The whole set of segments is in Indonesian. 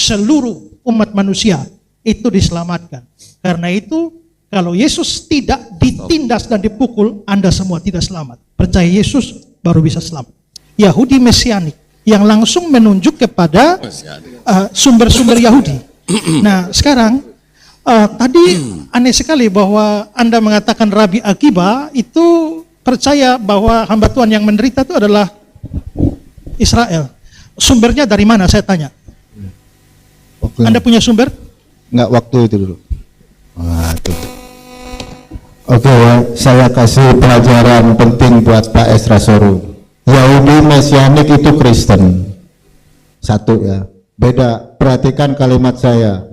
seluruh umat manusia itu diselamatkan. Karena itu kalau Yesus tidak ditindas dan dipukul, Anda semua tidak selamat. Percaya Yesus baru bisa selamat. Yahudi Mesianik yang langsung menunjuk kepada sumber-sumber Yahudi. Nah sekarang tadi aneh sekali bahwa Anda mengatakan Rabi Akiba itu percaya bahwa hamba Tuhan yang menderita itu adalah Israel. Sumbernya dari mana saya tanya? Anda punya sumber? Enggak, waktu itu dulu. Oke, saya kasih pelajaran penting buat Pak Esra Soru. Yahudi Mesianik itu Kristen. Satu ya. Beda, perhatikan kalimat saya.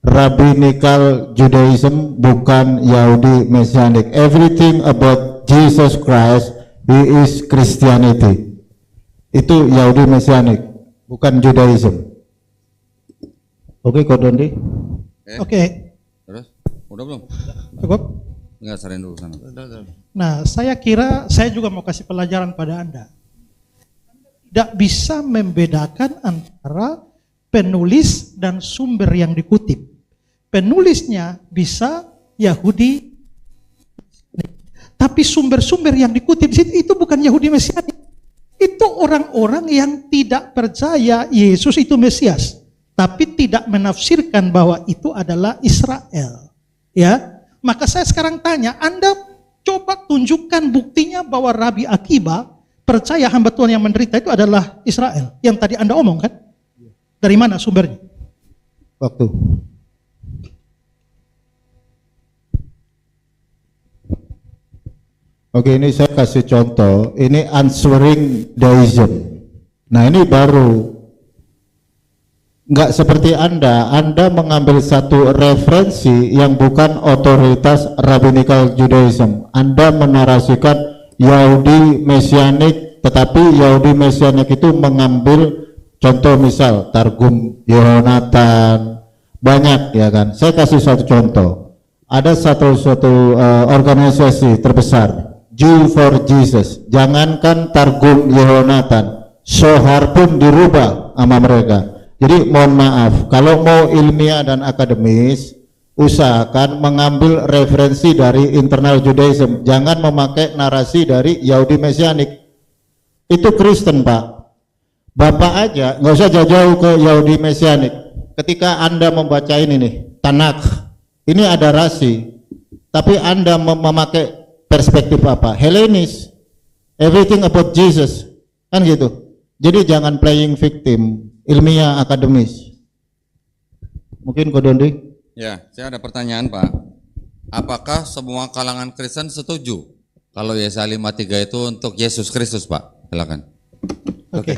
Rabbinical Judaism bukan Yahudi Mesianik. Everything about Jesus Christ, he is Christianity. Itu Yahudi Mesianik, bukan Judaism. Oke, Kodondi. Oke. Terus? Udah belum? Cukup? Enggak, sarin dulu sana. Nah, saya kira saya juga mau kasih pelajaran pada Anda. Tidak bisa membedakan antara penulis dan sumber yang dikutip. Penulisnya bisa Yahudi, tapi sumber-sumber yang dikutip itu bukan Yahudi Mesianik. Itu orang-orang yang tidak percaya Yesus itu Mesias, tapi tidak menafsirkan bahwa itu adalah Israel. Ya, maka saya sekarang tanya, Anda coba tunjukkan buktinya bahwa Rabi Akiba percaya hamba Tuhan yang menderita itu adalah Israel. Yang tadi Anda omong kan? Dari mana sumbernya? Waktu. Oke, ini saya kasih contoh. Ini answering deism. Nah, ini baru. Nggak seperti Anda mengambil satu referensi yang bukan otoritas Rabbinical Judaism. Anda menarasikan Yahudi Mesianik, tetapi Yahudi Mesianik itu mengambil contoh misal Targum Yonatan, banyak ya kan. Saya kasih satu contoh. Ada satu organisasi terbesar, Jew for Jesus. Jangankan Targum Yonatan, Sohar pun dirubah sama mereka. Jadi mohon maaf, kalau mau ilmiah dan akademis, usahakan mengambil referensi dari internal Judaism. Jangan memakai narasi dari Yahudi Mesianik. Itu Kristen, Pak. Bapak aja nggak usah jauh-jauh ke Yahudi Mesianik. Ketika Anda membaca ini nih, Tanakh, ini ada rasi, tapi Anda memakai perspektif apa? Helenis, everything about Jesus, kan gitu. Jadi jangan playing victim, ilmiah akademis. Mungkin Kodondi? Ya, saya ada pertanyaan Pak. Apakah semua kalangan Kristen setuju kalau Yesaya 53 itu untuk Yesus Kristus Pak? Silakan. Oke,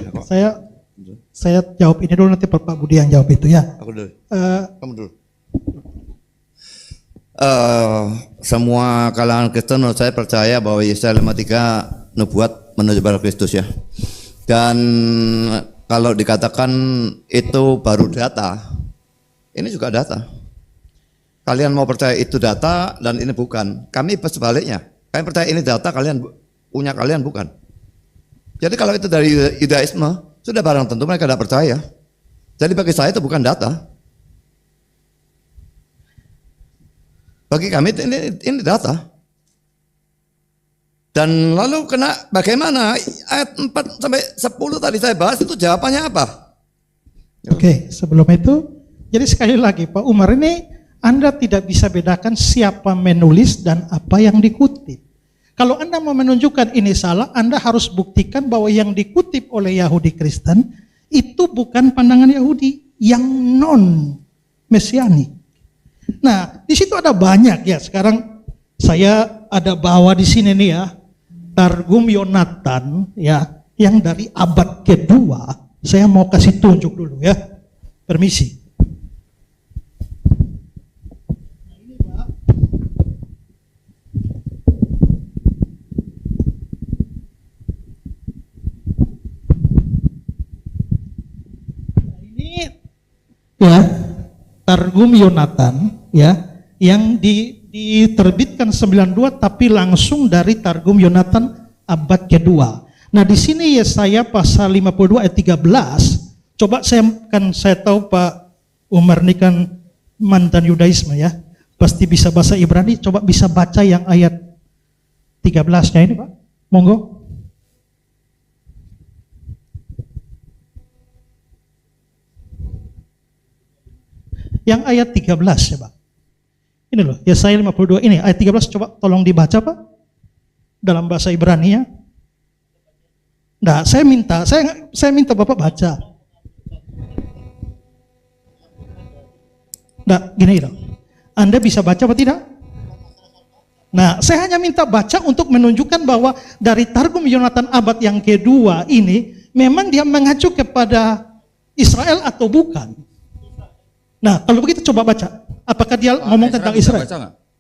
saya jawab ini dulu, nanti Pak Budi yang jawab itu ya. Aku dulu. Kamu dulu. Semua kalangan Kristen menurut saya percaya bahwa Yesaya 53 nubuat menuju pada Kristus ya. Dan kalau dikatakan itu baru data, ini juga data. Kalian mau percaya itu data dan ini bukan. Kami sebaliknya. Kami percaya ini data, kalian punya kalian bukan. Jadi kalau itu dari Yudaisme, sudah barang tentu mereka tidak percaya. Jadi bagi saya itu bukan data. Bagi kami ini data. Dan lalu bagaimana ayat 4 sampai 10 tadi saya bahas itu jawabannya apa? Oke, sebelum itu, jadi sekali lagi Pak Umar, ini Anda tidak bisa bedakan siapa menulis dan apa yang dikutip. Kalau Anda mau menunjukkan ini salah, Anda harus buktikan bahwa yang dikutip oleh Yahudi Kristen itu bukan pandangan Yahudi, yang non-Mesianik. Nah, di situ ada banyak ya. Sekarang saya ada bawa di sini nih ya, Targum Yonatan ya, yang dari abad kedua. Saya mau kasih tunjuk dulu ya. Permisi. Ya, Targum Yonatan ya, yang diterbitkan 92 tapi langsung dari Targum Yonatan abad kedua. Nah, di sini Yesaya pasal 52 ayat 13. Coba saya tahu Pak Umar ini kan mantan Yudaisme ya, pasti bisa bahasa Ibrani. Coba bisa baca yang ayat 13-nya ini Pak, monggo. Yang ayat 13 ya Pak. Ini loh, Yesaya 52 ini, ayat 13 coba tolong dibaca Pak. Dalam bahasa Ibrani ya. Nah, saya minta Bapak baca. Nah, gini dong. Anda bisa baca apa tidak? Nah, saya hanya minta baca untuk menunjukkan bahwa dari Targum Yonatan abad yang kedua ini memang dia mengacu kepada Israel atau bukan. Nah, kalau begitu coba baca. Apakah dia ngomong tentang Israel?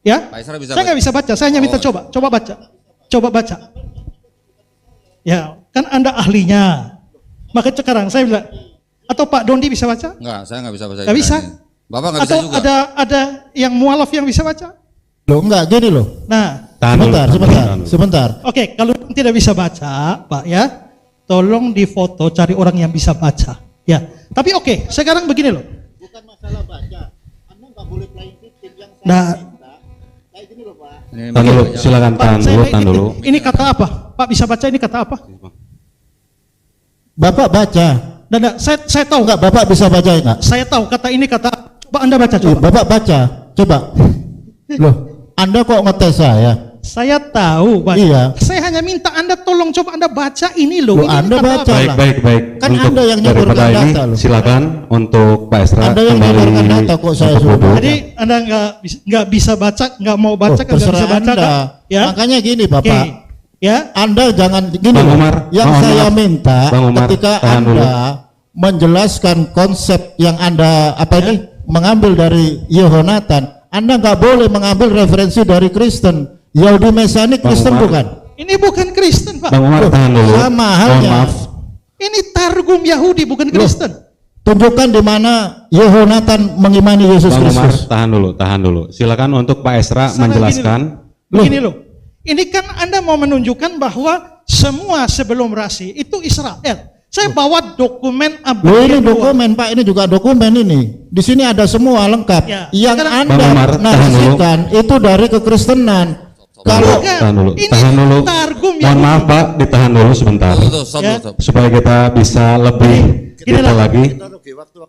Ya? Saya nggak bisa baca. Saya hanya minta coba baca. Coba baca. Ya, kan Anda ahlinya. Maka sekarang saya bilang, atau Pak Dondi bisa baca? Enggak, saya nggak bisa baca. Nggak bisa. Bapak nggak bisa Atau juga. ada yang mualaf yang bisa baca? Loh enggak gini loh. Nah, Sebentar. oke, kalau tidak bisa baca, Pak ya, tolong difoto cari orang yang bisa baca. Ya, tapi oke, sekarang begini loh. Bukan masalah baca. Anda nggak boleh playing victim yang Nah, kayak gini loh Pak. Tahan dulu, silakan Pak, tahan dulu. ini kata apa? Pak bisa baca ini kata apa? Bapak baca. Dan saya tahu Enggak, Bapak bisa baca enggak? Saya tahu kata ini kata. Coba Anda baca coba. Bapak baca. Coba. Loh, Anda kok ngetes saya? Saya tahu, Pak. Iya. Saya hanya minta Anda tolong coba Anda baca ini loh. Loh, Ini Anda kata baca. apa? Baik. Kan Untuk Anda yang nyeburkan daripada ini, data loh. silakan untuk Pak Esra Anda yang kembali nyeburkan data kok saya untuk suruh. duduk. Jadi Anda nggak bisa baca, nggak mau baca, nggak bisa terserah baca, Anda. kan? Ya. Makanya gini Oke. Bapak. Ya. Anda jangan gini Bang loh. Umar, Yang mohon saya maaf. minta Bang Umar, ketika tahan dulu. Anda menjelaskan konsep yang Anda Ya. mengambil dari Yehonatan, Anda nggak boleh mengambil referensi dari Kristen. Yahudi Mesianik Bang Kristen Umar. bukan? Ini bukan Kristen, Pak. Bang Umar Loh, tahan dulu. sama Mohon halnya. maaf. Ini Targum Yahudi bukan Kristen. Tunjukkan di mana Yehonatan mengimani Yesus Bang Umar Kristus. tahan dulu. Silakan untuk Pak Esra Salah menjelaskan. Begini loh. Ini kan Anda mau menunjukkan bahwa semua sebelum rasi itu Israel. Saya bawa dokumen abad Loh, ini kedua. dokumen Pak, ini juga dokumen ini. Di sini ada semua lengkap. Ya, Yang sekarang- Anda Bang Umar, tahan narasikan itu dari kekristenan. Kalau Bukan. Tahan dulu. Ini Tahan dulu. Targum Mohon Yahudi. maaf Pak, ditahan dulu sebentar. Tuh, stop, Ya. stop. Supaya kita bisa lebih Gini detail lah. lagi.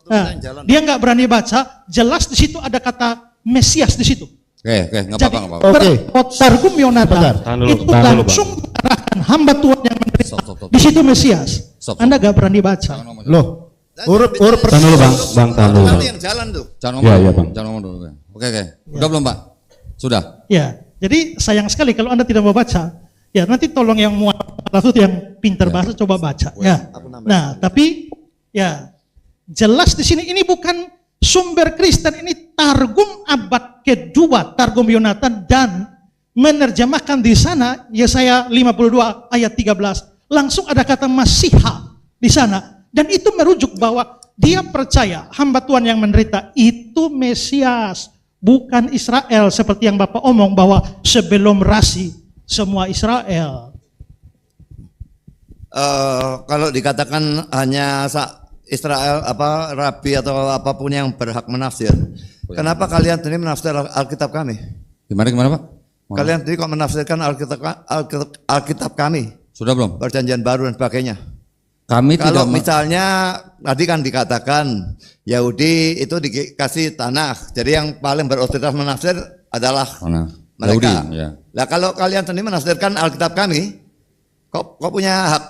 Nah, dia nggak berani baca. Jelas di situ ada kata Mesias di situ. Oke, nggak Jadi apa-apa, nggak apa-apa. Oke. Targum Yonatan Bentar. Tahan dulu, itu tahan dulu, Bang. langsung mengarahkan hamba Tuhan yang menderita. Stop. Di situ Mesias. Stop. Anda nggak berani baca. loh, huruf Tahan dulu Bang, tahan dulu. Nanti yang jalan tuh. Jangan Ya, ngomong, ya, Bang. jangan ngomong dulu. Oke. Udah belum, Pak? Sudah. Ya, jadi sayang sekali kalau Anda tidak mau baca. Ya, nanti tolong yang mualaf itu yang pintar bahasa coba baca. Ya. Nah, tapi ya jelas di sini ini bukan sumber Kristen, ini Targum abad kedua, Targum Yonatan, dan menerjemahkan di sana Yesaya 52 ayat 13. Langsung ada kata Masiha di sana, dan itu merujuk bahwa dia percaya hamba Tuhan yang menderita itu Mesias, bukan Israel seperti yang Bapak omong bahwa sebelum rasi semua Israel. Kalau dikatakan hanya Israel rabi atau apapun yang berhak menafsir, kenapa kalian ini menafsir Alkitab kami? Gimana, Pak? Kalian ini kok menafsirkan Alkitab kami, Sudah belum? Perjanjian Baru dan sebagainya. Kami Kalau tidak misalnya tadi kan dikatakan Yahudi itu dikasih tanah, jadi yang paling berotoritas menafsir adalah Mana? mereka. Yahudi, ya. Lah kalau kalian sendiri menafsirkan Alkitab kami, kok punya hak?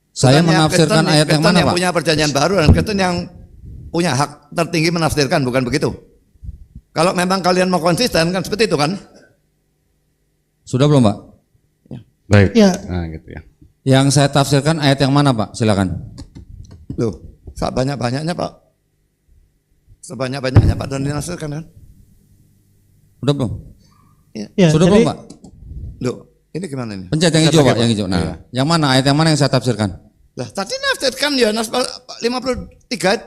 Saya Bukannya menafsirkan Kristen ayat yang mana, yang Pak? punya perjanjian baru dan Kristen yang punya hak tertinggi menafsirkan, bukan begitu? Kalau memang kalian mau konsisten kan seperti itu kan? Sudah belum, Pak? Baik. Ya. Nah, gitu ya. Yang saya tafsirkan ayat yang mana, Pak? Silakan. Loh, sebanyak-banyaknya Pak. Sebanyak-banyaknya Pak dan dinafsirkan kan? Sudah belum? Ya, Sudah jadi- belum, Pak? Loh, ini gimana ini? Pencet yang hijau, Pak, yang hijau. Nah, yang mana? Ayat yang mana yang saya tafsirkan? Lah tadi nafsirkan ya 53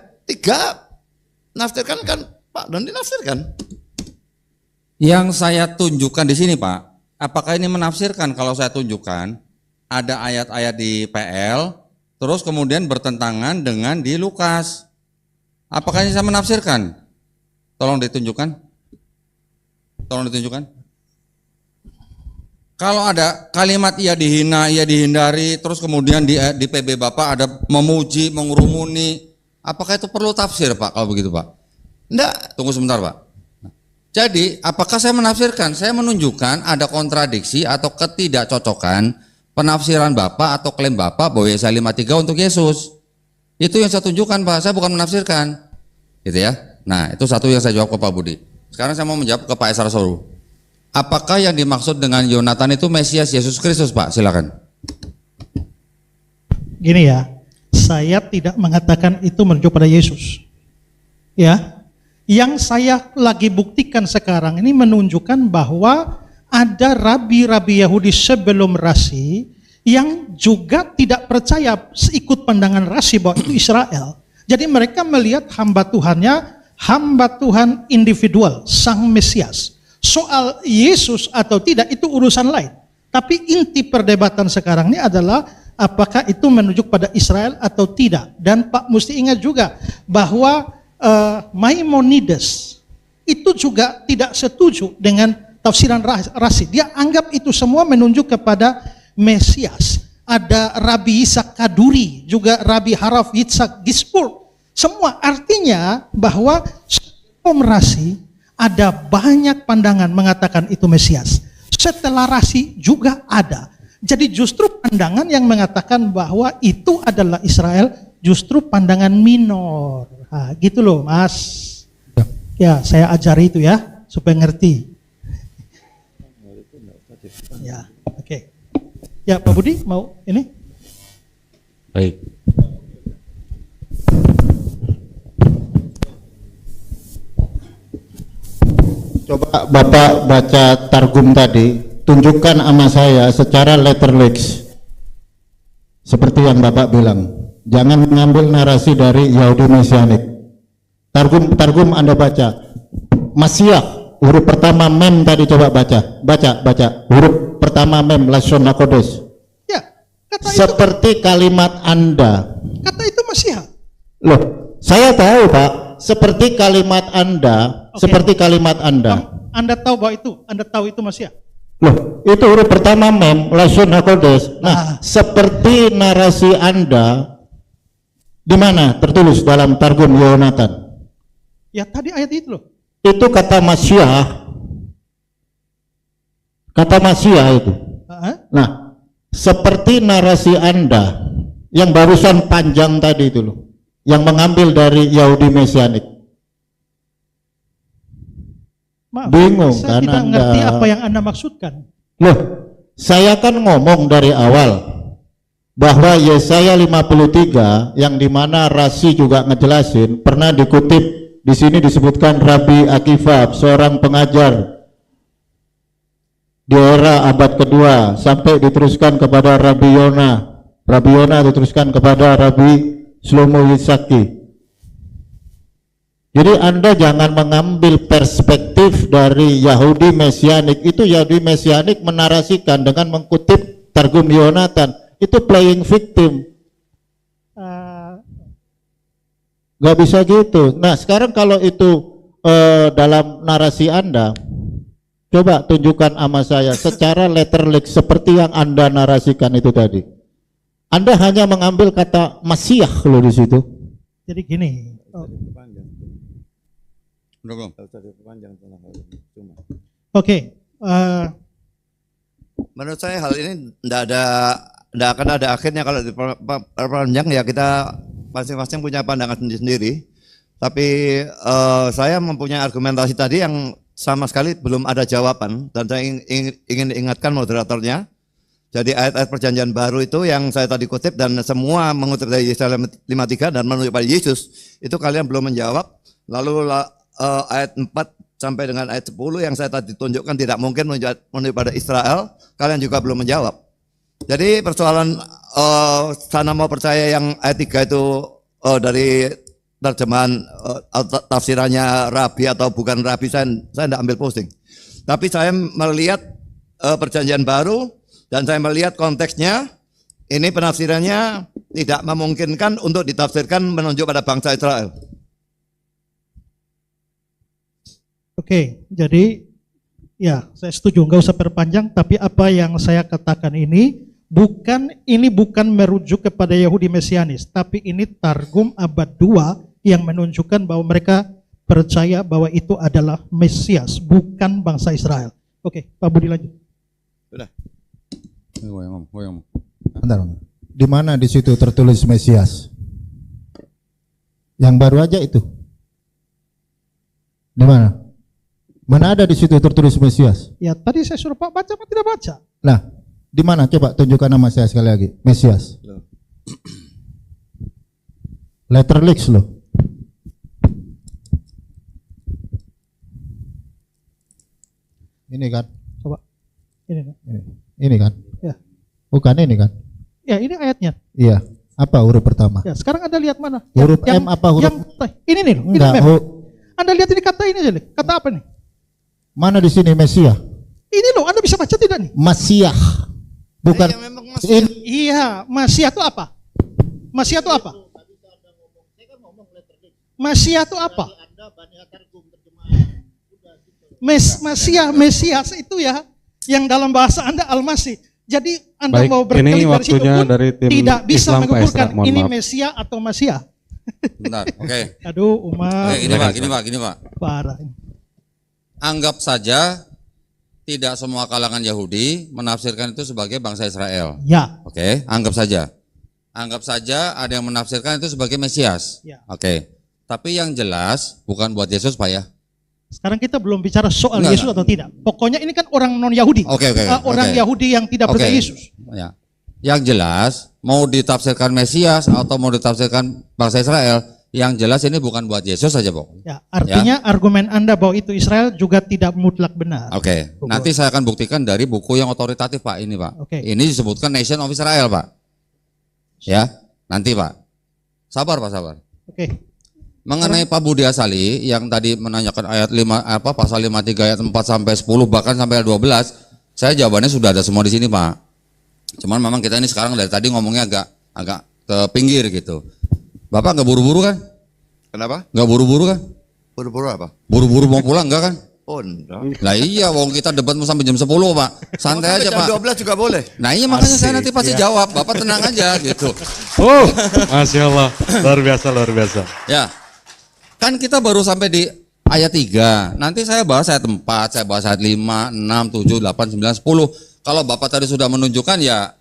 nafsirkan kan Pak dan dinafsirkan. Yang saya tunjukkan di sini, Pak, apakah ini menafsirkan kalau saya tunjukkan ada ayat-ayat di PL, terus kemudian bertentangan dengan di Lukas. Apakah ini saya menafsirkan? Tolong ditunjukkan. Tolong ditunjukkan. Kalau ada kalimat ia dihina, ia dihindari, terus kemudian di PB Bapak ada memuji, mengurumuni, apakah itu perlu tafsir Pak kalau begitu Pak? Enggak. Tunggu sebentar Pak. Jadi apakah saya menafsirkan? Saya menunjukkan ada kontradiksi atau ketidakcocokan penafsiran Bapak atau klaim Bapak bahwa Yesaya 53 untuk Yesus. Itu yang saya tunjukkan Pak, saya bukan menafsirkan. Gitu ya. Nah itu satu yang saya jawab ke Pak Budi. Sekarang saya mau menjawab ke Pak Esra Soru. Apakah yang dimaksud dengan Yonatan itu Mesias Yesus Kristus Pak? Silakan. Gini ya, saya tidak mengatakan itu menuju pada Yesus. Ya, yang saya lagi buktikan sekarang ini menunjukkan bahwa ada rabi-rabi Yahudi sebelum Rasi yang juga tidak percaya ikut pandangan Rasi bahwa itu Israel. Jadi mereka melihat hamba Tuhannya, hamba Tuhan individual, Sang Mesias. Soal Yesus atau tidak itu urusan lain. Tapi inti perdebatan sekarang ini adalah apakah itu menunjuk pada Israel atau tidak. Dan Pak mesti ingat juga bahwa Maimonides itu juga tidak setuju dengan tafsiran Rasi. Dia anggap itu semua menunjuk kepada Mesias. Ada Rabi Yitzhak Kaduri, juga Rabi Haraf Yitzhak Gispur. Semua artinya bahwa sebelum Rasi ada banyak pandangan mengatakan itu Mesias. Setelah Rasi juga ada. Jadi justru pandangan yang mengatakan bahwa itu adalah Israel justru pandangan minor. Nah, gitu loh Mas. Ya, saya ajari itu ya supaya ngerti. Ya, oke. Ya, Pak Budi mau ini? Baik. Coba Bapak baca Targum tadi, tunjukkan sama saya secara letterlix. Seperti yang Bapak bilang, jangan mengambil narasi dari Yahudi Mesianik. Targum Anda baca. Masyah, huruf pertama mem tadi coba baca. Baca. Huruf pertama mem, Lashon HaKodesh. Ya, kata Seperti kalimat Anda. kata itu Mesias. Loh, saya tahu Pak. Seperti kalimat Anda, Oke. seperti kalimat Anda. Anda tahu bahwa itu, Anda tahu itu Mesias. Loh, itu huruf pertama mem, Lashon HaKodesh. Nah, seperti narasi Anda, di mana tertulis dalam Targum Yonatan? Ya tadi ayat itu loh. Itu kata Masyah. Kata Masyah itu. Nah, seperti narasi Anda yang barusan panjang tadi itu loh, yang mengambil dari Yahudi Mesianik. Maaf, Bingung saya kan tidak Anda? ngerti apa yang Anda maksudkan. Loh, saya kan ngomong dari awal bahwa Yesaya 53 yang dimana Rasi juga ngejelasin pernah dikutip di sini disebutkan Rabi Akifab, seorang pengajar di era abad kedua sampai diteruskan kepada Rabi Yona. Rabi Yona diteruskan kepada Rabi Shlomo Yitzhaki. Jadi Anda jangan mengambil perspektif dari Yahudi Mesianik. Itu Yahudi Mesianik menarasikan dengan mengkutip Targum Yonatan. Itu playing victim. Gak bisa gitu. Nah sekarang kalau itu dalam narasi Anda, coba tunjukkan sama saya secara letterlix seperti yang Anda narasikan itu tadi. Anda hanya mengambil kata Masyah loh di situ. Jadi gini. Oke. Menurut saya hal ini tidak akan ada akhirnya kalau diperpanjang, ya kita masing-masing punya pandangan sendiri. Tapi saya mempunyai argumentasi tadi yang sama sekali belum ada jawaban, dan saya ingin ingatkan moderatornya. Jadi ayat-ayat perjanjian baru itu yang saya tadi kutip dan semua mengutip dari Yesaya 53 dan menunjuk pada Yesus, itu kalian belum menjawab. Lalu ayat 4 sampai dengan ayat 10 yang saya tadi tunjukkan tidak mungkin menunjuk pada Israel, kalian juga belum menjawab. Jadi persoalan sana mau percaya yang ayat 3 itu dari terjemahan tafsirannya Rabi atau bukan Rabi, saya tidak ambil pusing. Tapi saya melihat perjanjian baru dan saya melihat konteksnya, ini penafsirannya tidak memungkinkan untuk ditafsirkan menunjuk pada bangsa Israel. Oke, jadi ya saya setuju, nggak usah perpanjang. Tapi apa yang saya katakan ini bukan merujuk kepada Yahudi Mesianis, tapi ini Targum abad 2 yang menunjukkan bahwa mereka percaya bahwa itu adalah Mesias, bukan bangsa Israel. Oke, Pak Budi lanjut. Sudah. Bentar. Di mana di situ tertulis Mesias? Yang baru aja itu. Di mana? Mana ada di situ tertulis Mesias? Ya tadi saya suruh Pak baca, Pak tidak baca. Nah, di mana? Coba tunjukkan nama saya sekali lagi. Mesias. Letterlix loh. Ini kan? Coba. Ini. Ini kan? Ya. Bukan ini kan? Ya, ini ayatnya. Iya. Apa huruf pertama? Ya, sekarang Anda lihat mana? Huruf M apa huruf? Ini nih, loh, ini Enggak. mem. Anda lihat ini kata ini aja nih. Kata apa nih? Mana di sini Mesias? Ini loh, Anda bisa baca tidak nih? Masiah. Bukan. Iya, memang Masiah. Iya, Masiah itu apa? Masiah itu apa? Masiah itu apa? Mesias itu ya yang dalam bahasa Anda Al-Masih. Jadi Anda Baik, mau berkelip ini dari situ waktunya pun dari tim tidak bisa Islam mengukurkan PSK, mohon ini maaf. Mesia atau Masiah. Bentar, oke. Aduh, Umar, Oke, gini Pak. parah. Anggap saja tidak semua kalangan Yahudi menafsirkan itu sebagai bangsa Israel. Ya, Oke, anggap saja. Anggap saja ada yang menafsirkan itu sebagai Mesias. Ya. Oke. Tapi yang jelas bukan buat Yesus, Pak ya. sekarang kita belum bicara soal Enggak, Yesus atau tidak. Pokoknya ini kan orang non-Yahudi. Oke. Orang Oke. Yahudi yang tidak Oke. percaya Yesus. Ya. Yang jelas mau ditafsirkan Mesias atau mau ditafsirkan bangsa Israel, yang jelas ini bukan buat Yesus saja, Pak. Ya, artinya argumen Anda bahwa itu Israel juga tidak mutlak benar. Oke. Nanti saya akan buktikan dari buku yang otoritatif, Pak, ini, Pak. Oke. Ini disebutkan Nation of Israel, Pak. Ya, nanti, Pak. Sabar, Pak, sabar. Oke. Mengenai Pak Budi Asali yang tadi menanyakan ayat 5 pasal 53 ayat 4 sampai 10 bahkan sampai ayat 12, saya jawabannya sudah ada semua di sini, Pak. Cuman memang kita ini sekarang dari tadi ngomongnya agak ke pinggir gitu. Bapak nggak buru-buru kan? Kenapa? Nggak buru-buru kan? Buru-buru apa? Buru-buru mau pulang enggak kan? Oh, enggak. Lah iya, wong kita debat mau sampai jam 10, Pak. Santai aja, Jam Pak. 12 juga boleh. Nah iya makanya saya nanti pasti jawab. Bapak tenang aja gitu. Oh, Masya Allah, luar biasa. Ya. Kan kita baru sampai di ayat 3. Nanti saya bahas ayat 4, saya bahas ayat 5, 6, 7, 8, 9, 10. Kalau Bapak tadi sudah menunjukkan ya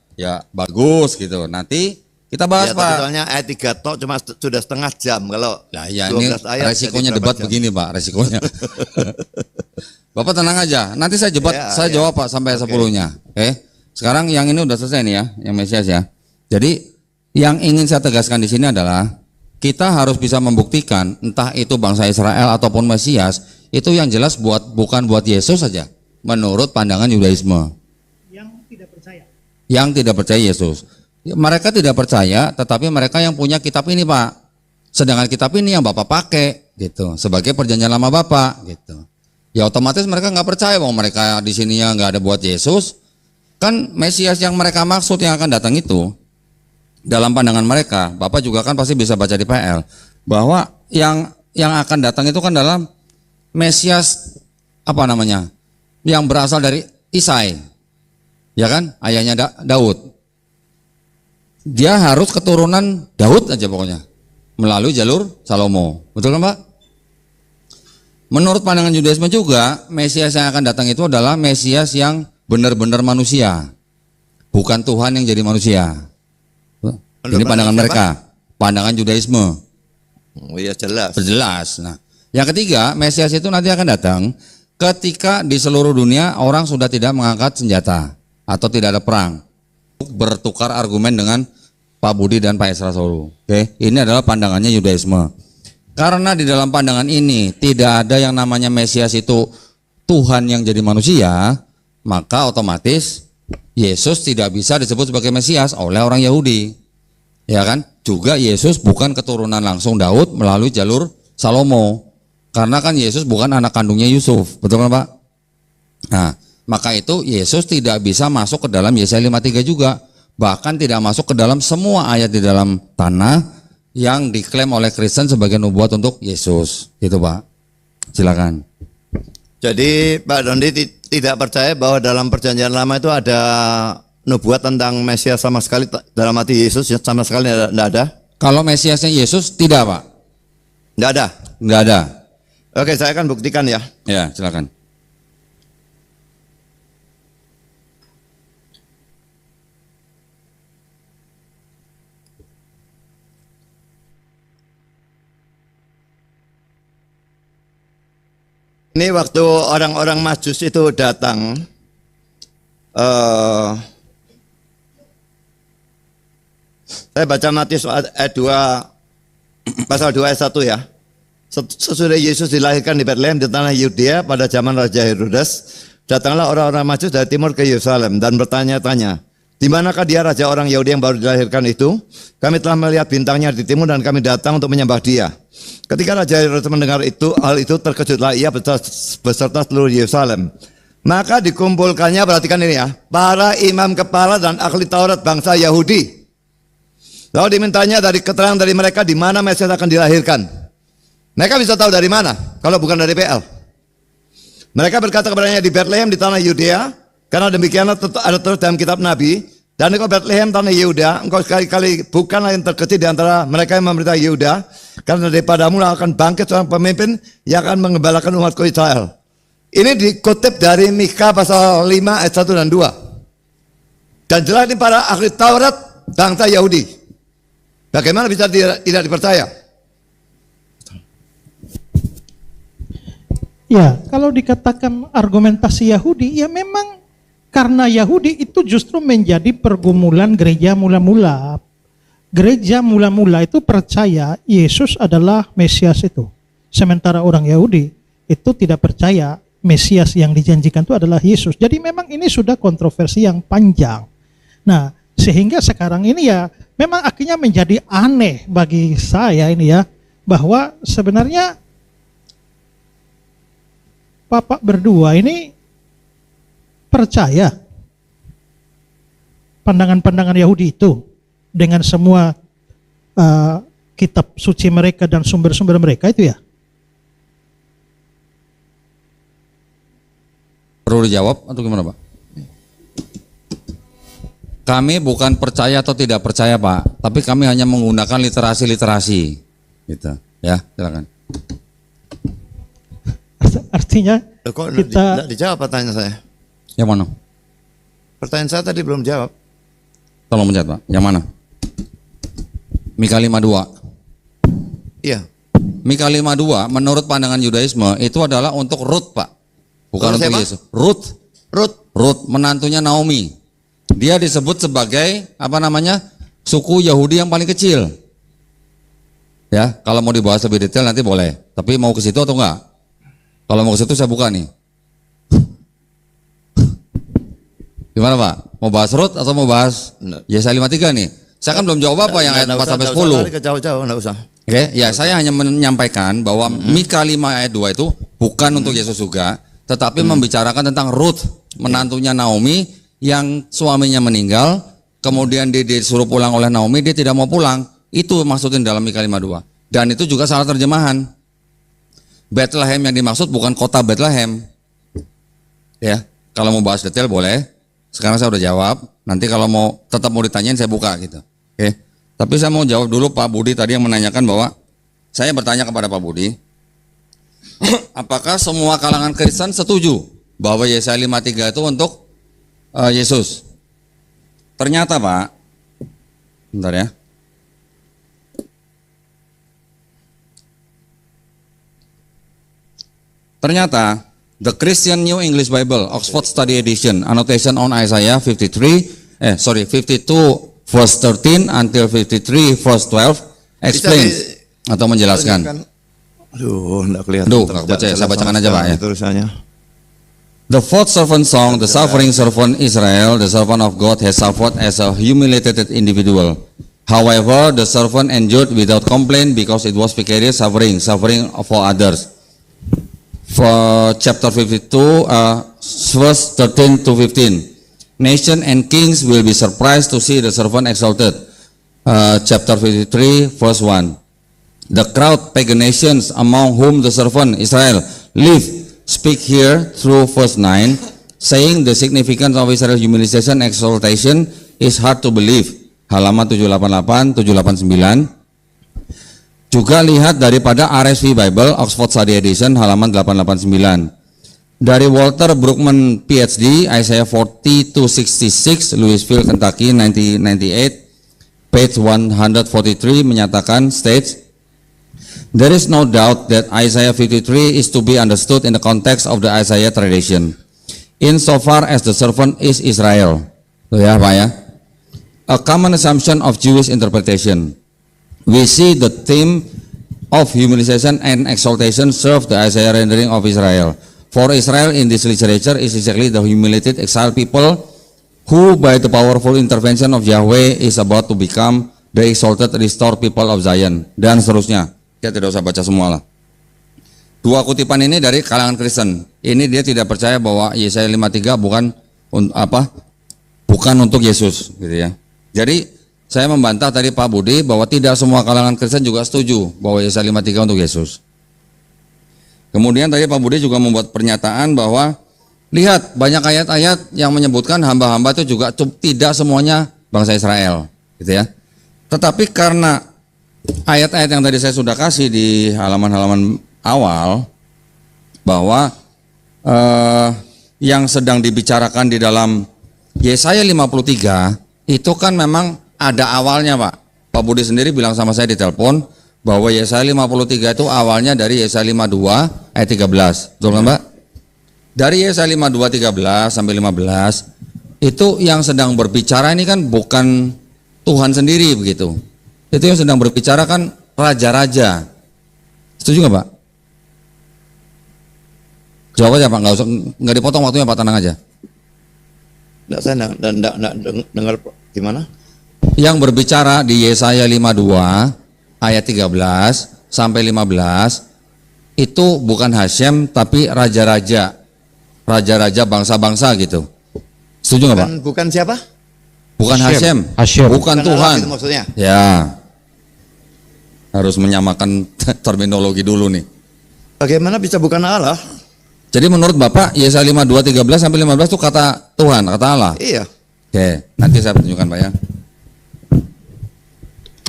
bagus gitu. Nanti kita bahas, Ya, tapi Pak. soalnya ayat 3 tok cuma sudah setengah jam. Kalau Lah ya ini 12 ayat resikonya jadi berapa debat jam? begini, Pak, resikonya. Bapak tenang aja. Nanti saya saya Ya. jawab, Pak, sampai 10-nya. Oke. Sekarang yang ini udah selesai nih ya, yang Mesias ya. Jadi yang ingin saya tegaskan di sini adalah kita harus bisa membuktikan entah itu bangsa Israel ataupun Mesias, itu yang jelas bukan buat Yesus saja menurut pandangan Yudaisme. Yang tidak percaya. Yang tidak percaya Yesus. Mereka tidak percaya, tetapi mereka yang punya kitab ini, Pak. Sedangkan kitab ini yang Bapak pakai gitu sebagai perjanjian lama Bapak gitu. Ya otomatis mereka nggak percaya bahwa mereka di sininya nggak ada buat Yesus. Kan Mesias yang mereka maksud yang akan datang itu dalam pandangan mereka, Bapak juga kan pasti bisa baca di PL bahwa yang akan datang itu kan dalam Mesias apa namanya? Yang berasal dari Isai. Ya kan? Ayahnya Daud. Dia harus keturunan Daud aja pokoknya. Melalui jalur Salomo. Betul kan, Pak? Menurut pandangan Yudaisme juga, Mesias yang akan datang itu adalah Mesias yang benar-benar manusia. Bukan Tuhan yang jadi manusia. Ini pandangan mereka, pandangan Yudaisme. Oh iya jelas. Jelas. Nah, yang ketiga, Mesias itu nanti akan datang ketika di seluruh dunia orang sudah tidak mengangkat senjata atau tidak ada perang. Bertukar argumen dengan Pak Budi dan Pak Esra Solu. Oke, ini adalah pandangannya Yudaisme. Karena di dalam pandangan ini tidak ada yang namanya Mesias itu Tuhan yang jadi manusia, maka otomatis Yesus tidak bisa disebut sebagai Mesias oleh orang Yahudi. Ya kan? Juga Yesus bukan keturunan langsung Daud melalui jalur Salomo. Karena kan Yesus bukan anak kandungnya Yusuf. Betul kan, Pak? Nah, maka itu Yesus tidak bisa masuk ke dalam Yesaya 53 juga. Bahkan tidak masuk ke dalam semua ayat di dalam tanah yang diklaim oleh Kristen sebagai nubuat untuk Yesus. Gitu, Pak. Silakan. Jadi Pak Dondi tidak percaya bahwa dalam perjanjian lama itu ada nubuat tentang Mesias sama sekali dalam hati Yesus sama sekali tidak ada? Kalau Mesiasnya Yesus tidak, Pak. Tidak ada. Tidak ada. Oke, saya akan buktikan ya. Ya, silakan. Ini waktu orang-orang Majus itu datang, saya baca Matius ayat 2, pasal 2 ayat 1 ya. Sesudah Yesus dilahirkan di Bethlehem di tanah Yudea pada zaman Raja Herodes, datanglah orang-orang Majus dari timur ke Yerusalem dan bertanya-tanya, di manakah dia raja orang Yahudi yang baru dilahirkan itu? Kami telah melihat bintangnya di timur dan kami datang untuk menyembah dia. Ketika Raja Herodes mendengar hal itu terkejutlah ia beserta seluruh Yerusalem. Maka dikumpulkannya, perhatikan ini ya, para imam kepala dan ahli Taurat bangsa Yahudi. Lalu dimintanya dari keterangan dari mereka di mana Mesias akan dilahirkan. Mereka bisa tahu dari mana kalau bukan dari PL. Mereka berkata kepadanya di Bethlehem di tanah Yudea, karena demikianlah ada terus dalam kitab Nabi. Dan engkau Bethlehem tanah Yehuda, engkau sekali-kali bukanlah yang terkecil di antara mereka yang memerintah Yehuda, karena daripadamu akan bangkit seorang pemimpin yang akan mengembalakan umatku Israel. Ini dikutip dari Mika pasal 5 ayat 1 dan 2. Dan jelas ini para ahli Taurat bangsa Yahudi. Bagaimana bisa tidak dipercaya? Ya, kalau dikatakan argumentasi Yahudi, ya memang karena Yahudi itu justru menjadi pergumulan gereja mula-mula. Gereja mula-mula itu percaya Yesus adalah Mesias itu. Sementara orang Yahudi itu tidak percaya Mesias yang dijanjikan itu adalah Yesus. Jadi memang ini sudah kontroversi yang panjang. Nah, sehingga sekarang ini ya memang akhirnya menjadi aneh bagi saya ini ya, bahwa sebenarnya Bapak berdua ini percaya pandangan-pandangan Yahudi itu dengan semua kitab suci mereka dan sumber-sumber mereka itu ya? Perlu dijawab atau gimana, Pak? Kami bukan percaya atau tidak percaya, Pak, tapi kami hanya menggunakan literasi-literasi, gitu. Ya, silakan. Artinya Kok kita tidak dijawab pertanyaan saya? Yang mana? Pertanyaan saya tadi belum jawab. Tolong pencet, Pak. Yang mana? Mika 5:2. Iya. Mika 5:2 menurut pandangan Yudaisme itu adalah untuk Ruth, Pak. Bukan Untuk untuk siapa? Yesus. Ruth, menantunya Naomi. Dia disebut sebagai apa namanya? Suku Yahudi yang paling kecil. Ya, kalau mau dibahas lebih detail nanti boleh. Tapi mau ke situ atau enggak? Kalau mau ke situ saya buka nih. Gimana, Pak? Mau bahas Ruth atau mau bahas Yesaya 53 nih? Saya kan belum jawab apa yang ayat 4 sampai 10. Jauh-jauh, enggak usah. Oke, ya saya hanya menyampaikan bahwa Mika 5 ayat 2 itu bukan untuk Yesus juga, tetapi membicarakan tentang Ruth, menantunya Naomi yang suaminya meninggal, kemudian dia disuruh pulang oleh Naomi, dia tidak mau pulang. Itu maksudin dalam Mika 5:2. Dan itu juga salah terjemahan. Bethlehem yang dimaksud bukan kota Bethlehem. Ya, kalau mau bahas detail boleh. Sekarang saya udah jawab. Nanti kalau mau tetap mau ditanyain saya buka gitu. Oke. Tapi saya mau jawab dulu Pak Budi tadi yang menanyakan bahwa saya bertanya kepada Pak Budi, apakah semua kalangan Kristen setuju bahwa Yesaya 53 itu untuk Yesus? Ternyata Pak, bentar ya. Ternyata The Christian New English Bible Oxford Study Edition Annotation on Isaiah 52 verse 13 until 53 verse 12 explains atau menjelaskan. Aduh, enggak kelihatan. Aduh, enggak baca ya, saya bacakan aja Pak ya. Tulisannya. The fourth servant song, the suffering servant Israel, the servant of God has suffered as a humiliated individual. However, the servant endured without complaint because it was vicarious suffering for others. For chapter 52, verse 13 to 15. Nation and kings will be surprised to see the servant exalted. Chapter 53, verse 1. The crowd, pagan nations among whom the servant Israel lived speak here through verse 9, saying the significance of Israel's humiliation exaltation is hard to believe. Halaman 788, 789. Juga lihat daripada RSV Bible, Oxford Study Edition, halaman 889. Dari Walter Brookman, PhD, Isaiah 40-66, Louisville, Kentucky, 1998, page 143, menyatakan, states, there is no doubt that Isaiah 53 is to be understood in the context of the Isaiah tradition, insofar as the servant is Israel. Tuh ya, Pak ya. A common assumption of Jewish interpretation. We see the theme of humiliation and exaltation serve the Isaiah rendering of Israel. For Israel in this literature is exactly the humiliated exiled people who by the powerful intervention of Yahweh is about to become the exalted restored people of Zion, dan seterusnya. Kita tidak usah baca semua lah. Dua kutipan ini dari kalangan Kristen. Ini dia tidak percaya bahwa Yesaya 53 bukan untuk Yesus, gitu ya. Jadi saya membantah tadi Pak Budi bahwa tidak semua kalangan Kristen juga setuju bahwa Yesaya 53 untuk Yesus. Kemudian tadi Pak Budi juga membuat pernyataan bahwa lihat banyak ayat-ayat yang menyebutkan hamba-hamba itu juga tidak semuanya bangsa Israel, gitu ya. Tetapi karena ayat-ayat yang tadi saya sudah kasih di halaman-halaman awal bahwa yang sedang dibicarakan di dalam Yesaya 53 itu kan memang ada awalnya, Pak. Pak Budi sendiri bilang sama saya di telepon bahwa Yesaya 53 itu awalnya dari Yesaya 52 ayat 13. Betul kan, Pak? Dari Yesaya 52 13 sampai 15 itu yang sedang berbicara ini kan bukan Tuhan sendiri begitu. Itu yang sedang berbicara kan raja-raja. Setuju nggak, Pak? Jawab aja, Pak. Nggak dipotong waktunya, Pak. Tenang aja. Nggak, saya nggak dengar gimana? Yang berbicara di Yesaya 52 ayat 13 sampai 15 itu bukan Hashem tapi raja-raja, raja-raja bangsa-bangsa gitu. Setuju nggak, Pak? Bukan siapa? Bukan Hashem, bukan Tuhan. Itu maksudnya. Ya, harus menyamakan terminologi dulu nih. Bagaimana bisa bukan Allah? Jadi menurut Bapak Yesaya 52 13 sampai 15 itu kata Tuhan, kata Allah. Iya. Oke, nanti saya tunjukkan, Pak ya.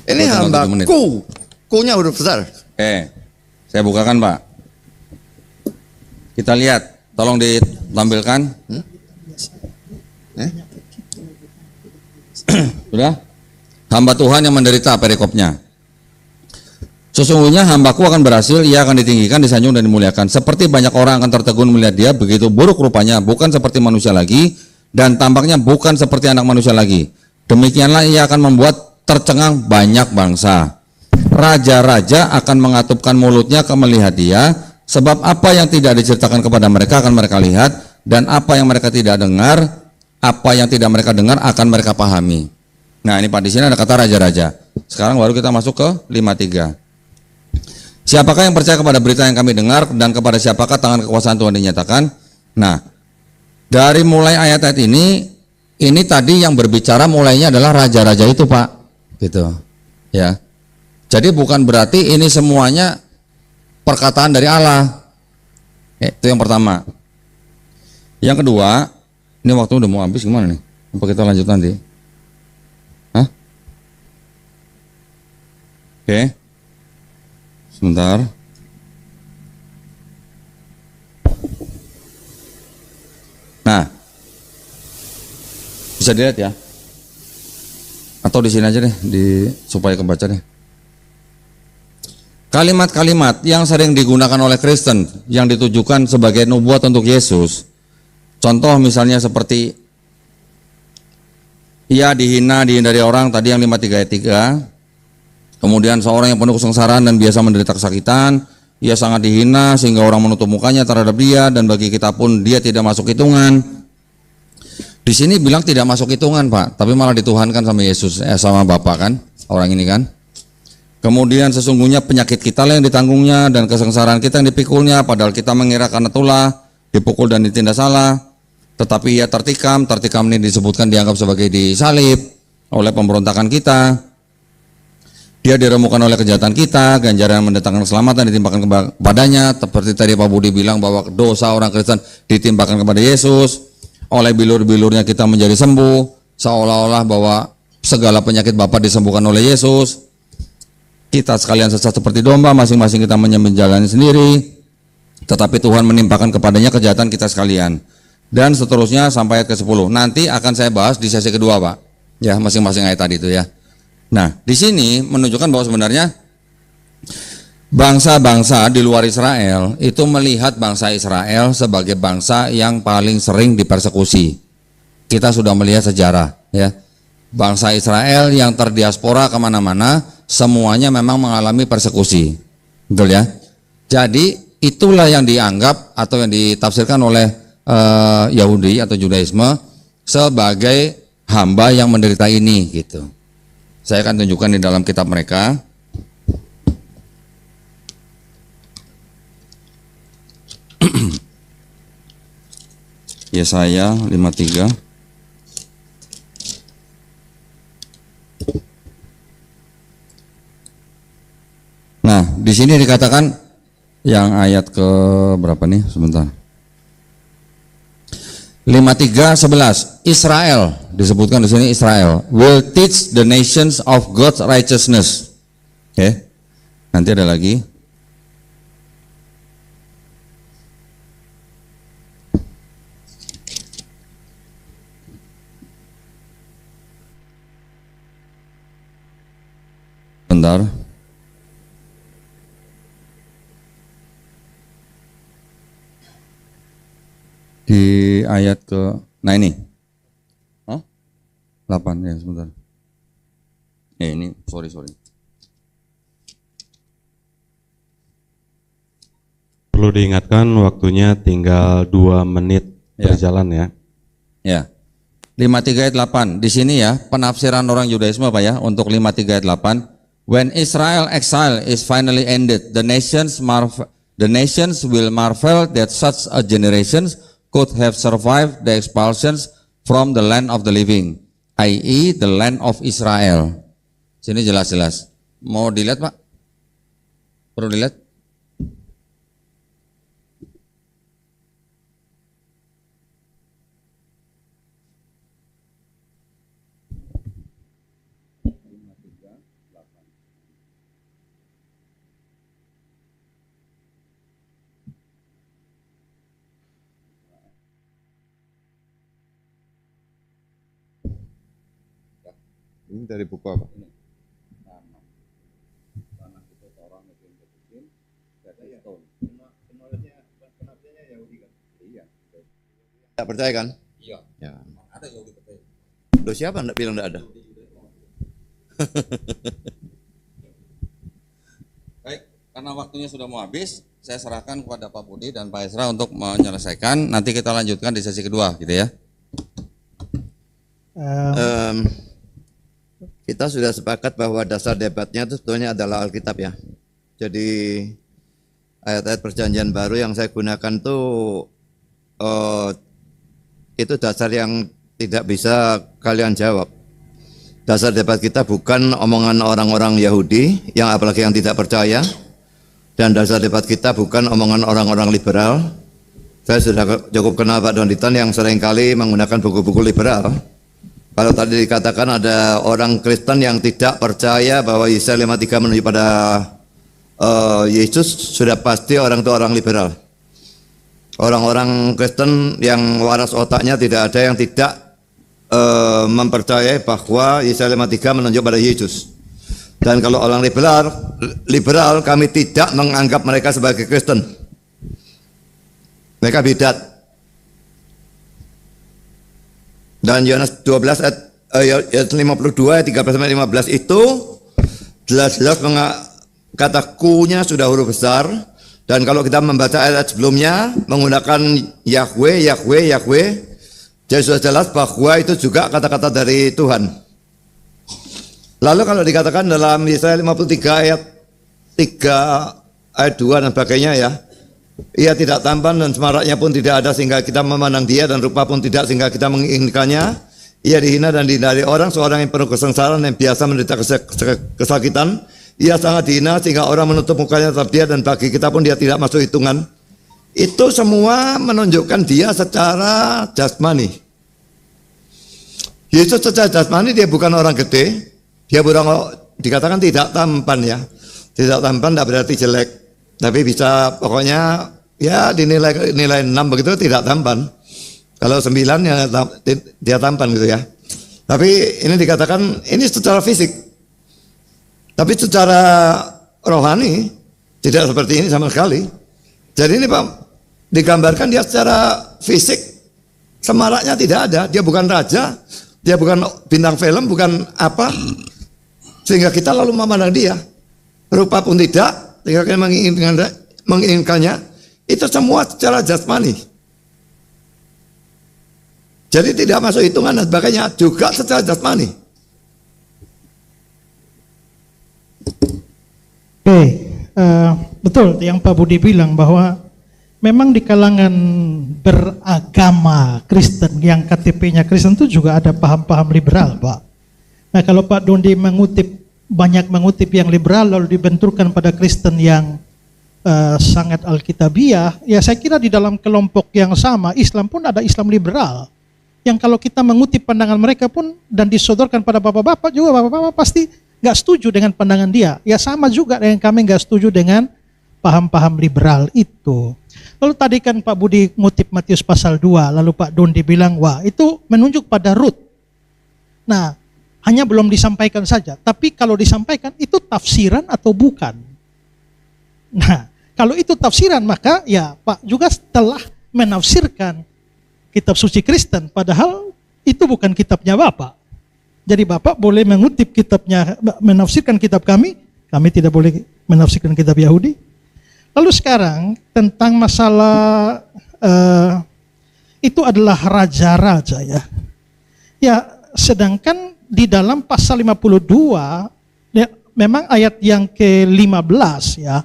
Ini hambaku. Ku-nya huruf besar. Saya bukakan, Pak. Kita lihat, tolong ditampilkan. Sudah? Hamba Tuhan yang menderita, perikopnya. Sesungguhnya hambaku akan berhasil, ia akan ditinggikan, disanjung dan dimuliakan. Seperti banyak orang akan tertegun melihat dia, begitu buruk rupanya, bukan seperti manusia lagi, dan tampaknya bukan seperti anak manusia lagi. Demikianlah ia akan membuat tercengang banyak bangsa. Raja-raja akan mengatupkan mulutnya ke melihat dia, sebab apa yang tidak diceritakan kepada mereka akan mereka lihat, dan apa yang mereka tidak dengar, apa yang tidak mereka dengar akan mereka pahami. Nah ini Pak, di sini ada kata raja-raja. Sekarang baru kita masuk ke 53. Siapakah yang percaya kepada berita yang kami dengar, dan kepada siapakah tangan kekuasaan Tuhan dinyatakan? Nah, dari mulai ayat-ayat ini tadi yang berbicara mulainya adalah raja-raja itu, Pak. Gitu. Ya. Jadi bukan berarti ini semuanya perkataan dari Allah. Itu yang pertama. Yang kedua, ini waktu udah mau habis gimana nih? Apa kita lanjut nanti? Hah? Oke. Sebentar. Nah, bisa dilihat ya, atau di sini aja deh, supaya kebaca deh. Kalimat-kalimat yang sering digunakan oleh Kristen yang ditujukan sebagai nubuat untuk Yesus. Contoh misalnya seperti ia dihindari orang, tadi yang 53 ayat 3. Kemudian seorang yang penuh kesengsaraan dan biasa menderita kesakitan, ia sangat dihina sehingga orang menutup mukanya terhadap dia, dan bagi kita pun dia tidak masuk hitungan. Di sini bilang tidak masuk hitungan, Pak, tapi malah dituhankan sama Yesus, sama Bapa kan, orang ini kan. Kemudian sesungguhnya penyakit kita lah yang ditanggungnya, dan kesengsaraan kita yang dipikulnya, padahal kita mengira karena itulah dipukul dan ditindas salah. Tetapi ia tertikam ini disebutkan dianggap sebagai disalib oleh pemberontakan kita. Dia diremukkan oleh kejahatan kita, ganjaran mendatangkan keselamatan ditimpakan kepadanya. Seperti tadi Pak Budi bilang bahwa dosa orang Kristen ditimpakan kepada Yesus. Oleh bilur-bilurnya kita menjadi sembuh. Seolah-olah bahwa segala penyakit Bapa disembuhkan oleh Yesus. Kita sekalian sesat seperti domba, masing-masing kita menyembah jalan sendiri. Tetapi Tuhan menimpakan kepadanya kejahatan kita sekalian. Dan seterusnya sampai ayat ke-10. Nanti akan saya bahas di sesi kedua, Pak. Ya, masing-masing ayat tadi itu ya. Nah, di sini menunjukkan bahwa sebenarnya bangsa-bangsa di luar Israel itu melihat bangsa Israel sebagai bangsa yang paling sering dipersekusi. Kita sudah melihat sejarah, ya. Bangsa Israel yang terdiaspora kemana-mana, semuanya memang mengalami persekusi, betul ya. Jadi itulah yang dianggap atau yang ditafsirkan oleh Yahudi atau Judaisme sebagai hamba yang menderita ini, gitu. Saya akan tunjukkan di dalam kitab mereka. Yesaya 53. Nah, di sini dikatakan yang ayat ke berapa nih? Sebentar. 53:11 Israel disebutkan di sini Israel will teach the nations of God's righteousness. Oke. Nanti ada lagi. Bentar. Di ayat ke, nah ini, 8 ya sebentar. Ini sorry. Perlu diingatkan waktunya tinggal 2 menit berjalan ya. Ya. 53 ayat 8. Di sini ya penafsiran orang Yudaisme Pak ya untuk 53 ayat 8. When Israel exile is finally ended, the nations will marvel that such a generation could have survived the expulsions from the land of the living, i.e. the land of Israel. Sini jelas-jelas. Mau dilihat Pak? Perlu dilihat? Ini dari buku apa? Tidak percaya kan? Iya. Ya. Ada Yahudi percaya. Loh siapa enggak bilang enggak ada? Baik, karena waktunya sudah mau habis, saya serahkan kepada Pak Budi dan Pak Esra untuk menyelesaikan. Nanti kita lanjutkan di sesi kedua, gitu ya. Kita sudah sepakat bahwa dasar debatnya itu sebetulnya adalah Alkitab ya. Jadi ayat-ayat perjanjian baru yang saya gunakan itu dasar yang tidak bisa kalian jawab. Dasar debat kita bukan omongan orang-orang Yahudi yang apalagi yang tidak percaya, dan dasar debat kita bukan omongan orang-orang liberal. Saya sudah cukup kenal Pak Donditan yang seringkali menggunakan buku-buku liberal. Kalau tadi dikatakan ada orang Kristen yang tidak percaya bahwa Yesaya 53 menuju pada Yesus, sudah pasti orang itu orang liberal. Orang-orang Kristen yang waras otaknya tidak ada yang tidak mempercayai bahwa Yesaya 53 menunjuk pada Yesus. Dan kalau orang liberal kami tidak menganggap mereka sebagai Kristen. Mereka bidat. Dan Yohanes 12 ayat 52 ayat 13 sampai 15 itu jelas-jelas kata ku-nya sudah huruf besar, dan kalau kita membaca ayat sebelumnya menggunakan Yahweh, jadi sudah jelas bahwa itu juga kata-kata dari Tuhan. Lalu kalau dikatakan dalam Yesaya 53 ayat 3 ayat 2 dan sebagainya ya, ia tidak tampan dan semaraknya pun tidak ada sehingga kita memandang dia, dan rupa pun tidak sehingga kita menginginkannya. Ia dihina dan dihindari orang, seorang yang penuh kesengsaraan yang biasa menderita kesakitan, ia sangat hina sehingga orang menutup mukanya terhadap dia, dan bagi kita pun dia tidak masuk hitungan. Itu semua menunjukkan dia secara jasmani. Yesus secara jasmani dia bukan orang gede, dia bukan, dikatakan tidak tampan ya. Tidak tampan tidak berarti jelek, tapi bisa pokoknya ya dinilai nilai 6 begitu, tidak tampan. Kalau 9 ya dia tampan gitu ya. Tapi ini dikatakan ini secara fisik. Tapi secara rohani tidak seperti ini sama sekali. Jadi ini Pak, digambarkan dia secara fisik semaraknya tidak ada. Dia bukan raja, dia bukan bintang film, bukan apa. Sehingga kita lalu memandang dia. Rupa pun tidak, sehingga kita menginginkannya. Itu semua secara jasmani. Jadi tidak masuk hitungan dan sebagainya, juga secara jasmani. Oke, betul yang Pak Budi bilang bahwa memang di kalangan beragama Kristen yang KTP-nya Kristen itu juga ada paham-paham liberal, Pak. Nah, kalau Pak Dondi banyak mengutip yang liberal lalu dibenturkan pada Kristen yang sangat Alkitabiah, ya saya kira di dalam kelompok yang sama Islam pun ada Islam liberal. Yang kalau kita mengutip pandangan mereka pun dan disodorkan pada bapak-bapak juga, bapak-bapak pasti nggak setuju dengan pandangan dia. Ya sama juga dengan kami nggak setuju dengan paham-paham liberal itu. Lalu tadi kan Pak Budi ngutip Matius pasal 2, lalu Pak Dondi bilang, wah itu menunjuk pada Rut. Nah, hanya belum disampaikan saja, tapi kalau disampaikan itu tafsiran atau bukan? Nah, kalau itu tafsiran maka ya Pak juga telah menafsirkan kitab suci Kristen, padahal itu bukan kitabnya Bapak. Jadi Bapak boleh mengutip kitabnya, menafsirkan kitab kami tidak boleh menafsirkan kitab Yahudi. Lalu sekarang tentang masalah itu adalah raja-raja ya. Ya, sedangkan di dalam pasal 52 ya, memang ayat yang ke-15 ya.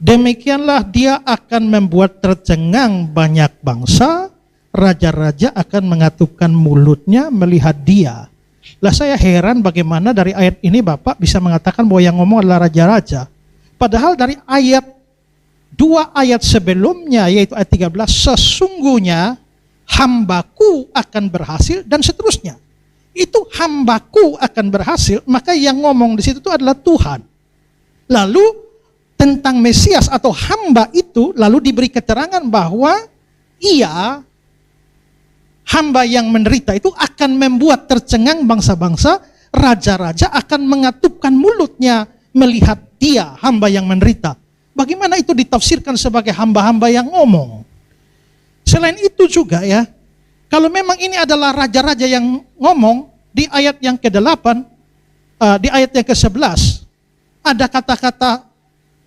Demikianlah dia akan membuat tercengang banyak bangsa, raja-raja akan mengatupkan mulutnya melihat dia. Lah saya heran bagaimana dari ayat ini Bapak bisa mengatakan bahwa yang ngomong adalah raja-raja. Padahal dari ayat 2 ayat sebelumnya yaitu ayat 13, sesungguhnya hambaku akan berhasil dan seterusnya. Itu hambaku akan berhasil, maka yang ngomong di situ itu adalah Tuhan. Lalu tentang Mesias atau hamba itu lalu diberi keterangan bahwa ia hamba yang menderita itu akan membuat tercengang bangsa-bangsa, raja-raja akan mengatupkan mulutnya melihat dia, hamba yang menderita. Bagaimana itu ditafsirkan sebagai hamba-hamba yang ngomong? Selain itu juga ya, kalau memang ini adalah raja-raja yang ngomong, di ayat yang ke-8, di ayat yang ke-11, ada kata-kata,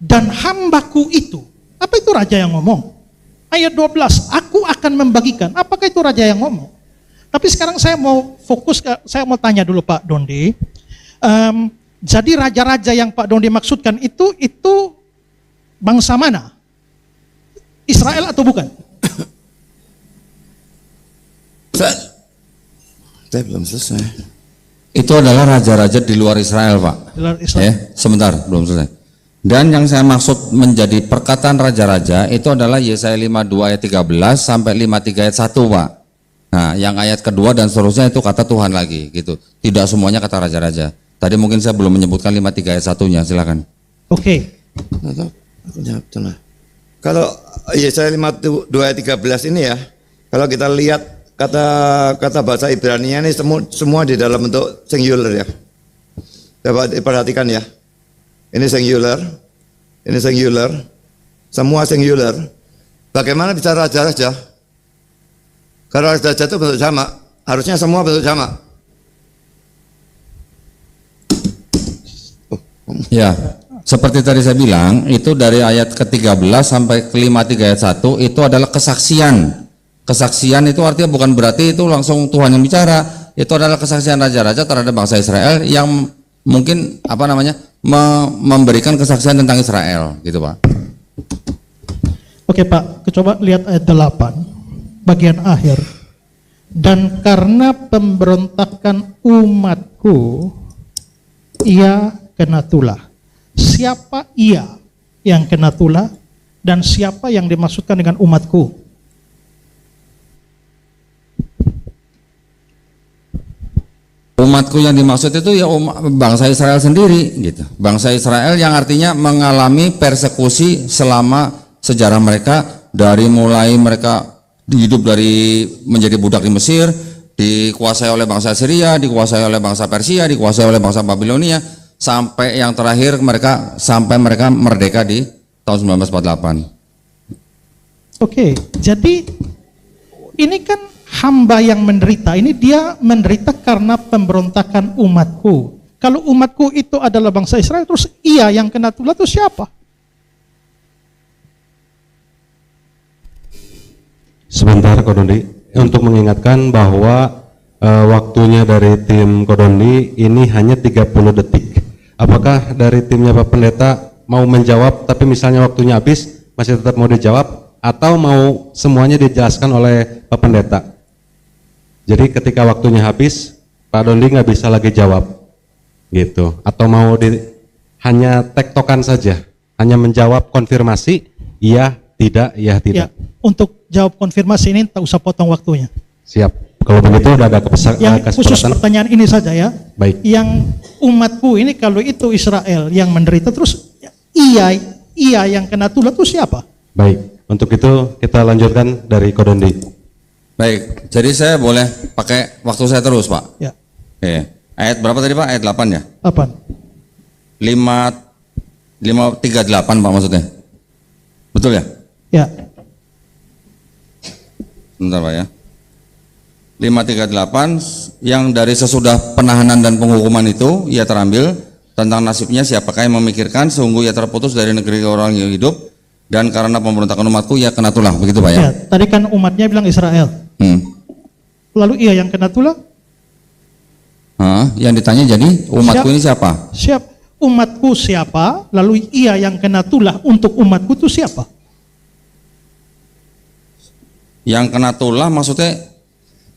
dan hambaku itu. Apa itu raja yang ngomong? Ayat 12, aku akan membagikan. Apakah itu raja yang ngomong? Tapi sekarang saya mau fokus, saya mau tanya dulu Pak Dondi. Jadi raja-raja yang Pak Dondi maksudkan itu bangsa mana? Israel atau bukan? Saya belum selesai. Itu adalah raja-raja di luar Israel, Pak. Di luar Israel. Ya, sebentar, belum selesai. Dan yang saya maksud menjadi perkataan raja-raja itu adalah Yesaya 52 ayat 13 sampai 53 ayat 1, Pak. Nah, yang ayat kedua dan seterusnya itu kata Tuhan lagi, gitu. Tidak semuanya kata raja-raja. Tadi mungkin saya belum menyebutkan 53 ayat 1-nya, silakan. Oke. Kalau Yesaya 52 ayat 13 ini ya, kalau kita lihat kata bahasa Ibrani ini semua di dalam bentuk singular ya. Dapat diperhatikan ya. Ini singular, semua singular. Bagaimana bicara raja-raja? Kalau raja-raja itu bentuk sama, harusnya semua bentuk sama. Ya, seperti tadi saya bilang, itu dari ayat ke-13 sampai ke-53 ayat 1 itu adalah kesaksian. Kesaksian itu artinya bukan berarti itu langsung Tuhan yang bicara. Itu adalah kesaksian raja-raja terhadap bangsa Israel yang mungkin memberikan kesaksian tentang Israel, gitu Pak. Oke Pak, coba lihat ayat 8, bagian akhir. Dan karena pemberontakan umatku, ia kena tulah. siapa ia yang kena tulah dan siapa yang dimaksudkan dengan umatku? Umatku yang dimaksud itu ya bangsa Israel sendiri gitu. Bangsa Israel yang artinya mengalami persekusi selama sejarah mereka, dari mulai mereka hidup dari menjadi budak di Mesir, dikuasai oleh bangsa Syria, dikuasai oleh bangsa Persia, dikuasai oleh bangsa Babilonia, sampai yang terakhir mereka merdeka di tahun 1948. Oke, jadi ini kan hamba yang menderita, ini dia menderita karena pemberontakan umatku. Kalau umatku itu adalah bangsa Israel, terus ia yang kena tulah itu siapa? Sebentar Kodondi, untuk mengingatkan bahwa waktunya dari tim Kodondi ini hanya 30 detik. Apakah dari timnya Pak Pendeta mau menjawab tapi misalnya waktunya habis masih tetap mau dijawab, atau mau semuanya dijelaskan oleh Pak Pendeta? Jadi ketika waktunya habis Pak Dondi nggak bisa lagi jawab gitu, atau mau hanya tektokan saja, hanya menjawab konfirmasi iya tidak, iya tidak. Ya, untuk jawab konfirmasi ini tak usah potong waktunya. Siap. Kalau begitu udah ada Yang khusus kesepakatan. pertanyaan ini saja ya. Baik. Yang umatku ini kalau itu Israel yang menderita, terus ia yang kena tulah itu siapa? Baik. Untuk itu kita lanjutkan dari Kodondi. Baik, jadi saya boleh pakai waktu saya terus, Pak? Ya. Oke. Ayat berapa tadi, Pak? Ayat 8 ya? Apa? 538 Pak maksudnya. Betul ya? Ya. Bentar Pak ya. 538 yang dari sesudah penahanan dan penghukuman itu ia terambil tentang nasibnya siapakah yang memikirkan, sungguh ia terputus dari negeri orang yang hidup, dan karena pemberontakan umatku ia kena tulah, begitu Pak ya? Ya, tadi kan umatnya bilang Israel. Lalu ia yang kena tulah? Yang ditanya jadi umatku ini siapa? Siap. Umatku siapa? Lalu ia yang kena tulah untuk umatku itu siapa? Yang kena tulah maksudnya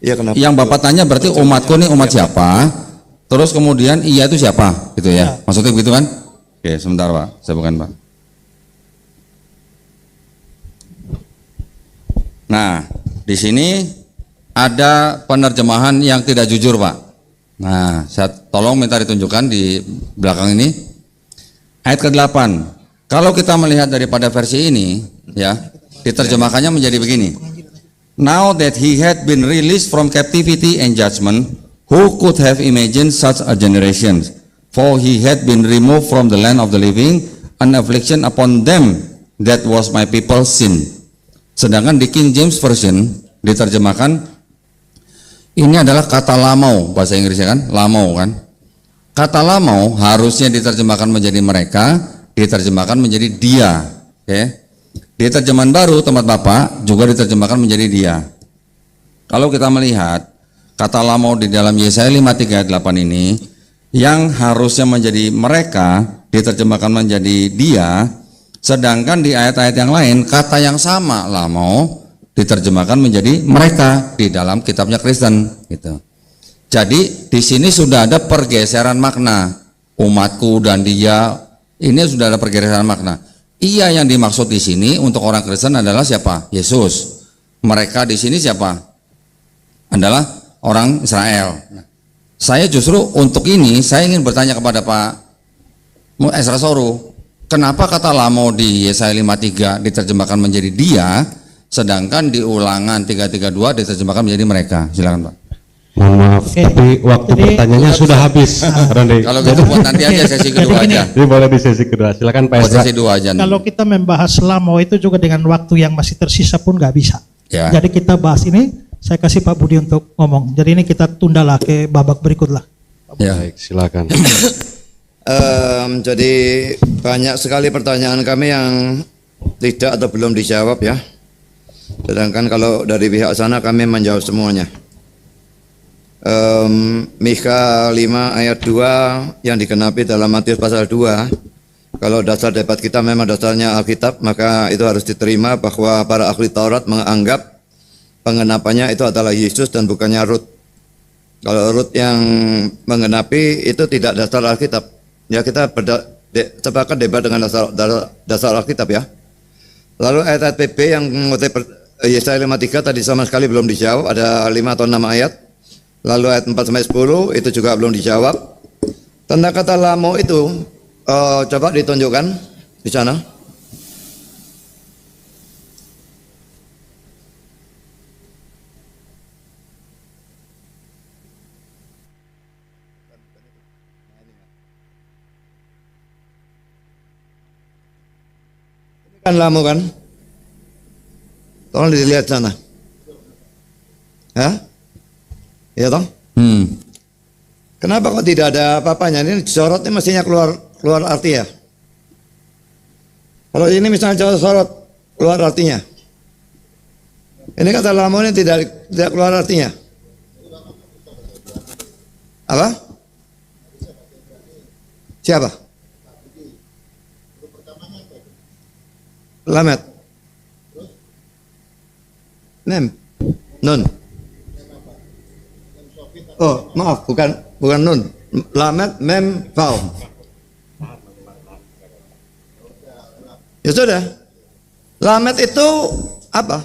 Iya, kenapa? yang Bapak tanya berarti umatku ini umat siapa? Terus kemudian ia itu siapa? Gitu ya. Maksudnya begitu kan? Oke, sebentar Pak. Saya bukan Pak. Nah, di sini ada penerjemahan yang tidak jujur, Pak. Nah, saya tolong minta ditunjukkan di belakang ini. Ayat ke-8. Kalau kita melihat daripada versi ini, ya, diterjemahkannya menjadi begini. Now that he had been released from captivity and judgment, who could have imagined such a generation? For he had been removed from the land of the living, an affliction upon them, that was my people's sin. Sedangkan di King James Version diterjemahkan ini adalah kata lamau, bahasa Inggrisnya kan, lamau kan. Kata lamau harusnya diterjemahkan menjadi mereka, diterjemahkan menjadi dia. Oke. Di terjemahan baru tempat Bapak juga diterjemahkan menjadi dia. Kalau kita melihat kata lamau di dalam Yesaya 53 ayat 8 ini yang harusnya menjadi mereka diterjemahkan menjadi dia, sedangkan di ayat-ayat yang lain kata yang sama lamau diterjemahkan menjadi mereka di dalam kitabnya Kristen gitu. Jadi di sini sudah ada pergeseran makna, umatku dan dia, ini sudah ada pergeseran makna. Ia yang dimaksud di sini untuk orang Kristen adalah siapa? Yesus. Mereka di sini siapa? Adalah orang Israel. Nah, saya justru untuk ini saya ingin bertanya kepada Pak Ezra Soru, kenapa kata lamau di Yesaya 53 diterjemahkan menjadi dia, sedangkan di Ulangan 332 diterjemahkan menjadi mereka? Silakan Pak. Mohon maaf, Oke. tapi waktu Jadi, pertanyaannya sudah habis, Rondi. Kalau gitu buat nanti aja sesi kedua Jadi gini, aja. Ini boleh di sesi kedua. Silakan Pak Buat Ezra. sesi 2 aja. Kalau kita membahas lamau itu juga dengan waktu yang masih tersisa pun nggak bisa. Ya. Jadi kita bahas ini, saya kasih Pak Budi untuk ngomong. Jadi ini kita tundalah ke babak berikut lah. Ya. Baik, silakan. Jadi banyak sekali pertanyaan kami yang tidak atau belum dijawab ya. Sedangkan kalau dari pihak sana kami menjawab semuanya. Mika 5 ayat 2 yang digenapi dalam Matius pasal 2. Kalau dasar debat kita memang dasarnya Alkitab, maka itu harus diterima bahwa para ahli Taurat menganggap pengenapannya itu adalah Yesus dan bukannya Rut. Kalau Rut yang mengenapi itu tidak dasar Alkitab. Ya kita sepakat debat dengan dasar Alkitab ya. Lalu ayat-ayat PP yang mengutip Yesaya 53 tadi sama sekali belum dijawab, ada 5 atau 6 ayat. Lalu ayat 4 sampai 10 itu juga belum dijawab. Tentang kata lamo itu coba ditunjukkan di sana. Ini kan lamo kan? Tolong dilihat sana. Hah? Iya toh? Kenapa kok tidak ada apa-apanya? Ini sorot ini mestinya keluar arti ya. Kalau ini misalnya sorot keluar artinya. Ini kata lamo ini tidak keluar artinya. Apa? Siapa? Lamet. Nem. Nun. Oh, maaf, bukan nun. Lamet, mem, vav. Ya sudah. Lamet itu apa?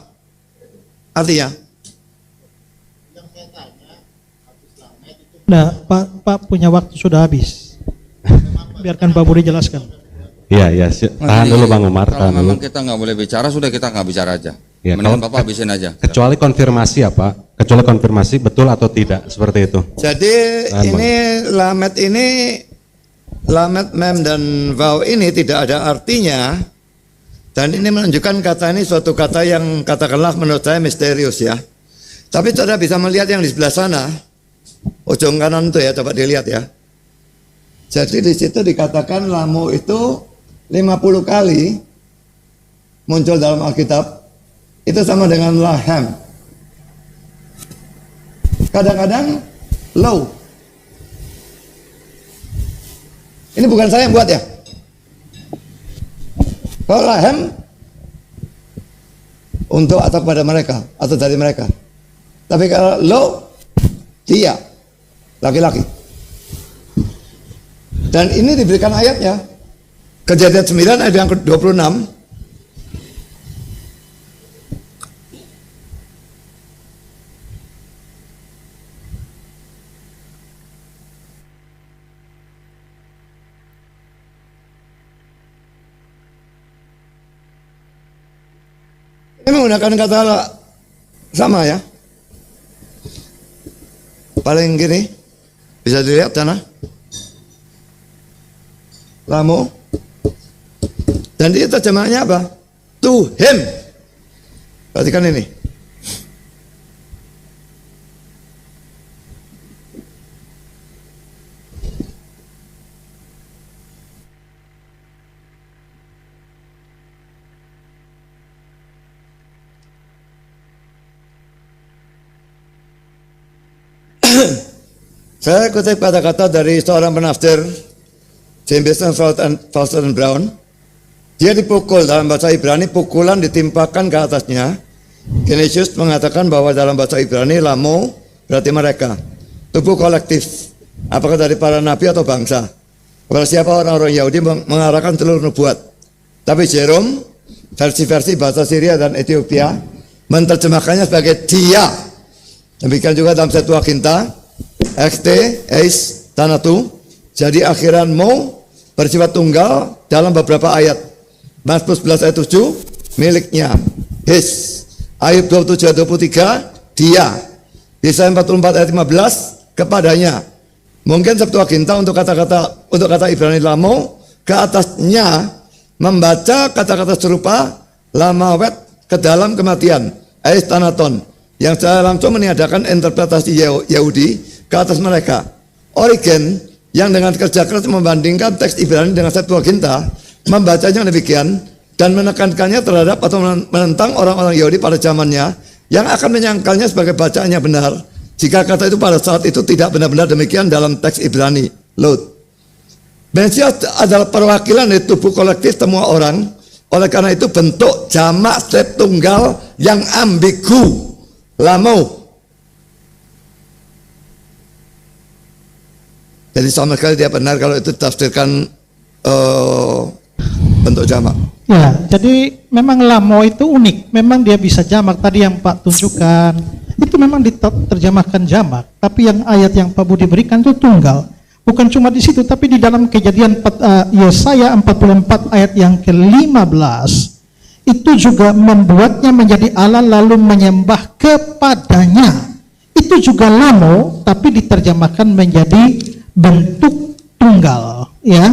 Artinya? Nah, Pak punya waktu sudah habis. Biarkan Pak Budi jelaskan. Iya, tahan dulu Bang Umar. Kalau Tahan memang dulu. kita nggak boleh bicara, sudah kita nggak bicara aja. Ya, Mendingan kalau- Bapak habisin aja. Kecuali konfirmasi ya Pak, kecuali konfirmasi betul atau tidak, seperti itu. Jadi Tahan, ini lamet, mem, dan vav ini tidak ada artinya. Dan ini menunjukkan kata ini suatu kata yang katakanlah menurut saya misterius ya. Tapi saudara bisa melihat yang di sebelah sana, ujung kanan itu ya, coba dilihat ya. Jadi di situ dikatakan lamo itu 50 kali muncul dalam Alkitab. Itu sama dengan lahem. Kadang-kadang low. Ini bukan saya yang buat ya. Kalau lahem untuk atau pada mereka atau dari mereka. Tapi kalau low, dia laki-laki. Dan ini diberikan ayatnya. Kejadian 9 ayat yang ke-26. Ini menggunakan kata sama ya. Paling gini, bisa dilihat sana. Lamo. Dan dia terjemahnya apa? To him. Perhatikan ini. Saya kutip kata-kata dari seorang penafsir, Jameson, Fawcett Brown. Dia dipukul dalam bahasa Ibrani, pukulan ditimpakan ke atasnya. Genesius mengatakan bahwa dalam bahasa Ibrani lamo berarti mereka, tubuh kolektif, apakah dari para nabi atau bangsa. Kepada siapa orang-orang Yahudi mengarahkan seluruh nubuat. Tapi Jerome, versi-versi bahasa Syria dan Ethiopia, menerjemahkannya sebagai dia. Demikian juga dalam Septuaginta, XT, Eis, Tanatu, jadi akhiran mo bersifat tunggal dalam beberapa ayat. Mazmur 11 ayat 7, miliknya, his. Ayub 27 ayat 23, dia. Yesaya 44 ayat 15, kepadanya. Mungkin Septuaginta untuk kata Ibrani lamo, ke atasnya membaca kata-kata serupa lamawet ke dalam kematian, Eis Tanaton, yang secara langsung meniadakan interpretasi Yahudi ke atas mereka. Origen yang dengan kerja keras membandingkan teks Ibrani dengan Septuaginta, membacanya demikian dan menekankannya terhadap atau menentang orang-orang Yahudi pada zamannya yang akan menyangkalnya sebagai bacaannya benar jika kata itu pada saat itu tidak benar-benar demikian dalam teks Ibrani. Lot. Mesias adalah perwakilan dari tubuh kolektif semua orang. Oleh karena itu bentuk jamak strip tunggal yang ambigu. Lamo. Jadi sama sekali dia benar kalau itu ditafsirkan bentuk jamak. Ya, jadi memang lamo itu unik. Memang dia bisa jamak. Tadi yang Pak tunjukkan, itu memang diterjemahkan jamak. Tapi yang ayat yang Pak Budi berikan itu tunggal. Bukan cuma di situ, tapi di dalam Kejadian Yesaya 44 ayat yang ke-15, itu juga membuatnya menjadi Allah lalu menyembah kepadanya. Itu juga lamo, tapi diterjemahkan menjadi bentuk tunggal. Ya.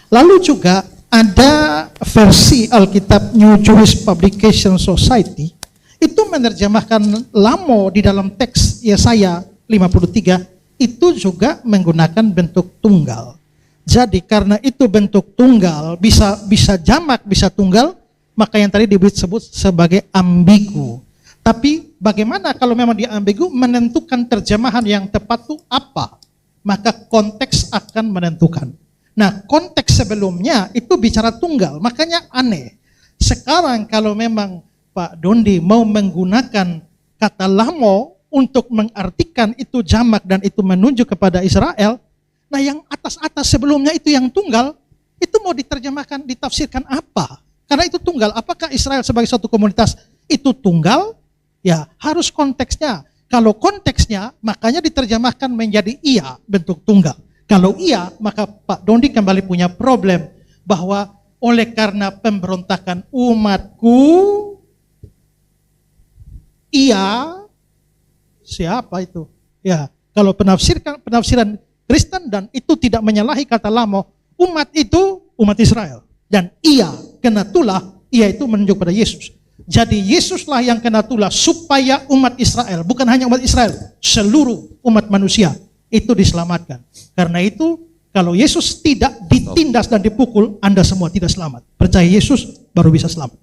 Lalu juga ada versi Alkitab New Jewish Publication Society itu menerjemahkan lamo di dalam teks Yesaya 53 itu juga menggunakan bentuk tunggal. Jadi karena itu bentuk tunggal bisa jamak, bisa tunggal, maka yang tadi disebut sebagai ambigu. Tapi bagaimana kalau memang dia ambigu, menentukan terjemahan yang tepat itu apa? Maka konteks akan menentukan. Nah, konteks sebelumnya itu bicara tunggal, makanya aneh. Sekarang kalau memang Pak Dondi mau menggunakan kata lamo untuk mengartikan itu jamak dan itu menunjuk kepada Israel, nah yang atas-atas sebelumnya itu yang tunggal, itu mau diterjemahkan, ditafsirkan apa? Karena itu tunggal, apakah Israel sebagai suatu komunitas itu tunggal? Ya, harus konteksnya. Kalau konteksnya, makanya diterjemahkan menjadi iya, bentuk tunggal. Kalau iya, maka Pak Dondi kembali punya problem bahwa oleh karena pemberontakan umatku, iya, siapa itu? Ya, kalau penafsiran Kristen dan itu tidak menyalahi kata lamo, umat itu umat Israel. Dan iya, kena tulah, iya itu menunjuk pada Yesus. Jadi Yesuslah yang kena tulah supaya umat Israel, bukan hanya umat Israel, seluruh umat manusia itu diselamatkan. Karena itu kalau Yesus tidak ditindas dan dipukul, Anda semua tidak selamat. Percaya Yesus baru bisa selamat.